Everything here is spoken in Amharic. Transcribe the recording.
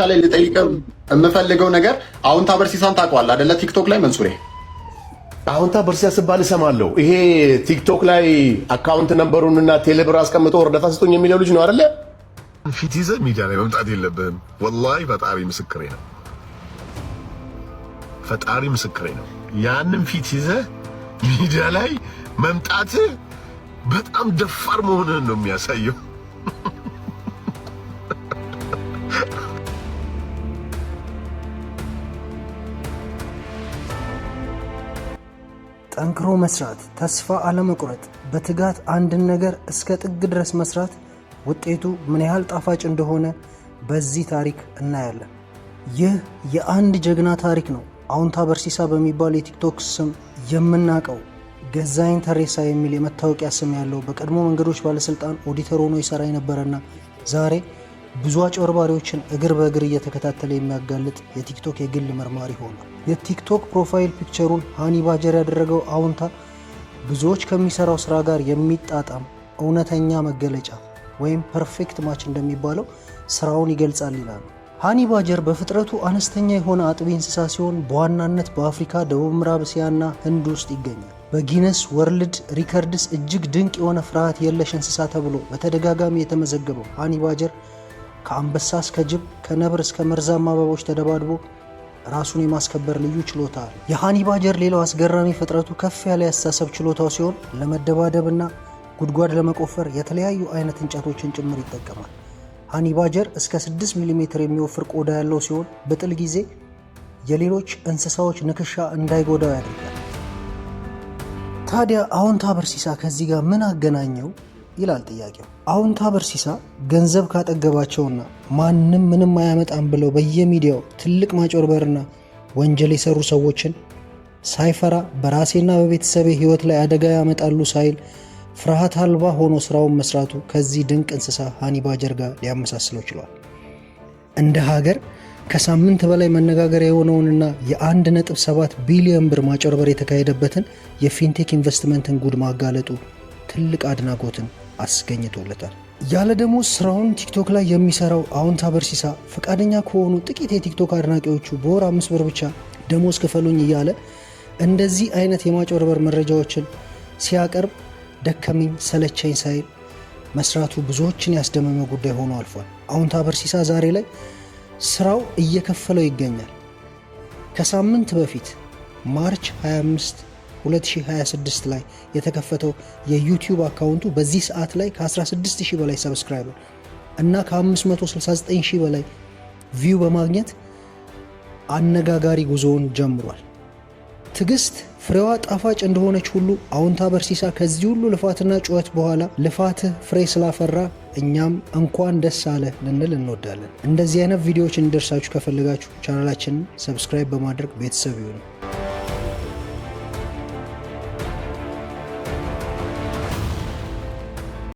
ላይ ልጠይቅህ የምፈልገው ነገር አሁንታ በርሲሳን ታውቀዋለህ አይደለ? ቲክቶክ ላይ መንሱሬ አሁንታ በርሲሳ ስባል እሰማለሁ። ይሄ ቲክቶክ ላይ አካውንት ነምበሩንና ቴሌብር አስቀምጦ እርዳታ ስጡኝ የሚለው ልጅ ነው አይደለ? ፊት ይዘህ ሚዲያ ላይ መምጣት የለብህም። ወላሂ ፈጣሪ ምስክሬ ነው። ፈጣሪ ምስክሬ ነው። ያንን ፊት ይዘህ ሚዲያ ላይ መምጣት በጣም ደፋር መሆንህን ነው የሚያሳየው። ጠንክሮ መስራት፣ ተስፋ አለመቁረጥ፣ በትጋት አንድን ነገር እስከ ጥግ ድረስ መስራት ውጤቱ ምን ያህል ጣፋጭ እንደሆነ በዚህ ታሪክ እናያለን። ይህ የአንድ ጀግና ታሪክ ነው። አሁንታ በርሲሳ በሚባል የቲክቶክ ስም የምናውቀው ገዛኸኝ ተሬሳ የሚል የመታወቂያ ስም ያለው በቀድሞ መንገዶች ባለስልጣን ኦዲተር ሆኖ ይሰራ የነበረና ዛሬ ብዙ አጭበርባሪዎችን እግር በእግር እየተከታተለ የሚያጋልጥ የቲክቶክ የግል መርማሪ ሆኗል። የቲክቶክ ፕሮፋይል ፒክቸሩን ሃኒ ባጀር ያደረገው አሁንታ ብዙዎች ከሚሰራው ስራ ጋር የሚጣጣም እውነተኛ መገለጫ ወይም ፐርፌክት ማች እንደሚባለው ስራውን ይገልጻል ይላሉ። ሃኒ ባጀር በፍጥረቱ አነስተኛ የሆነ አጥቢ እንስሳ ሲሆን በዋናነት በአፍሪካ፣ ደቡብ ምዕራብ እስያና ህንድ ውስጥ ይገኛል። በጊነስ ወርልድ ሪከርድስ እጅግ ድንቅ የሆነ ፍርሃት የለሽ እንስሳ ተብሎ በተደጋጋሚ የተመዘገበው ሃኒ ባጀር ከአንበሳ እስከ ጅብ፣ ከነብር እስከ መርዛማ እባቦች ተደባድቦ ራሱን የማስከበር ልዩ ችሎታ አለ። የሃኒ ባጀር ሌላው አስገራሚ ፍጥረቱ ከፍ ያለ ያስተሳሰብ ችሎታው ሲሆን ለመደባደብና ጉድጓድ ለመቆፈር የተለያዩ አይነት እንጨቶችን ጭምር ይጠቀማል። ሃኒ ባጀር እስከ 6 ሚሊ ሜትር የሚወፍር ቆዳ ያለው ሲሆን በጥል ጊዜ የሌሎች እንስሳዎች ንክሻ እንዳይጎዳው ያደርጋል። ታዲያ አሁንታ በርሲሳ ከዚህ ጋር ምን አገናኘው ይላል ጥያቄው። አሁንታ በርሲሳ ገንዘብ ካጠገባቸውና ማንም ምንም አያመጣም ብለው በየሚዲያው ትልቅ ማጭበርበርና ወንጀል የሰሩ ሰዎችን ሳይፈራ በራሴና በቤተሰቤ ህይወት ላይ አደጋ ያመጣሉ ሳይል ፍርሃት አልባ ሆኖ ስራውን መስራቱ ከዚህ ድንቅ እንስሳ ሃኒ ባጀር ጋር ሊያመሳስለው ችሏል። እንደ ሀገር ከሳምንት በላይ መነጋገሪያ የሆነውንና የ1.7 ቢሊዮን ብር ማጭበርበር የተካሄደበትን የፊንቴክ ኢንቨስትመንትን ጉድ ማጋለጡ ትልቅ አድናቆትን አስገኝቶለታል። ያለ ደሞዝ ስራውን ቲክቶክ ላይ የሚሰራው አሁንታ በርሲሳ ፈቃደኛ ከሆኑ ጥቂት የቲክቶክ አድናቂዎቹ በወር 5 ብር ብቻ ደሞዝ ክፈሉኝ እያለ እንደዚህ አይነት የማጭበርበር መረጃዎችን ሲያቀርብ ደከመኝ ሰለቸኝ ሳይል መስራቱ ብዙዎችን ያስደመመ ጉዳይ ሆኖ አልፏል። አሁንታ በርሲሳ ዛሬ ላይ ስራው እየከፈለው ይገኛል። ከሳምንት በፊት ማርች 25 2026 ላይ የተከፈተው የዩቲዩብ አካውንቱ በዚህ ሰዓት ላይ ከ16000 በላይ ሰብስክራይበር እና ከ569,000 በላይ ቪው በማግኘት አነጋጋሪ ጉዞውን ጀምሯል። ትግስት ፍሬዋ ጣፋጭ እንደሆነች ሁሉ አሁንታ በርሲሳ ከዚህ ሁሉ ልፋትና ጩኸት በኋላ ልፋትህ ፍሬ ስላፈራ እኛም እንኳን ደስ አለ ልንል እንወዳለን። እንደዚህ አይነት ቪዲዮዎች እንዲደርሳችሁ ከፈለጋችሁ ቻናላችንን ሰብስክራይብ በማድረግ ቤተሰብ ይሁኑ።